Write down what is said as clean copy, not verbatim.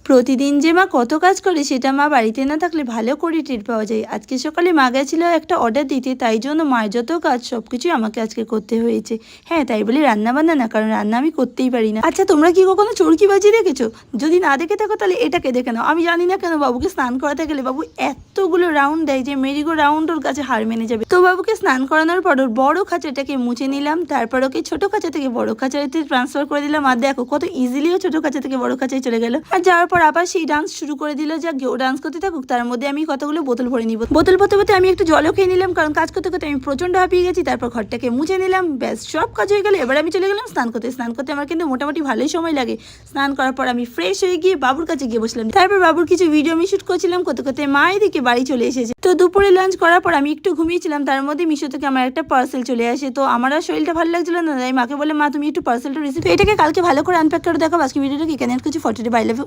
প্রতিদিন যে মা কত কাজ করে সেটা মা বাড়িতে না থাকলে ভালো করে টের পাওয়া যায়। আজকে সকালে মা গেছিল একটা অর্ডার দিতে, তাই জন্য মায়ের যত কাজ সব কিছুই আমাকে আজকে করতে হয়েছে। হ্যাঁ, তাই বলে রান্না বান্না না, কারণ রান্না আমি করতেই পারি না। আচ্ছা, তোমরা কি কখনো চরকি বাজি দেখেছো? যদি না দেখে থাকো তাহলে এটাকে দেখে নাও। আমি জানি না কেন বাবুকে স্নান করাতে গেলে বাবু এতগুলো রাউন্ড দেয় যে মেরিগো রাউন্ড ওর কাছে হার মেনে যাবে। তো বাবুকে স্নান করানোর পর ওর বড় খাঁচাটাকে মুছে নিলাম, তারপর ওকে ছোট খাঁচা থেকে বড় খাঁচাতে ট্রান্সফার করে দিলাম। আর দেখো কত ইজিলিও ছোট খাঁচা থেকে বড় খাঁচায় চলে গেল। আর যাওয়ার পর আবার সেই ডান্স শুরু করে দিল। যাক, ও ডান্স করতে থাকুক, তার মধ্যে আমি কতগুলো বোতল ভরে নিব। বোতল ভরতে ভরতে আমি একটু জলও খেয়ে নিলাম, কারণ কাজ করতে করতে আমি প্রচন্ড হাঁপিয়ে গেছি। তারপর ঘরটাকে মুছে নিলাম, ব্যাস সব কাজ হয়ে গেল। এবার আমি চলে গেলাম স্নান করতে। স্নান করতে আমার কিন্তু মোটামুটি ভালোই সময় লাগে। স্নান করার পর আমি ফ্রেশ হয়ে গিয়ে বাবুর কাছে গিয়ে বসলাম। তারপর বাবুর কিছু ভিডিও আমি শুট করছিলাম, করতে করতে মা এদিকে বাড়ি চলে এসেছে। তো দুপুরে লাঞ্চ করার পর আমি একটু ঘুমিয়েছিলাম, তার মধ্যে মিশো থেকে আমার একটা পার্সেল চলে আসে। তো আমার আর শরীরটা ভালো লাগছিল না, তাই মাকে বলে মা তুমি একটু পার্সেলটা রিসিভ, এটাকে কালকে ভালো করে আনপ্যাক করে দেখো। আজকে ভিডিওটা কি কেন কিছু ফটোটি বাই লাভ ইউ।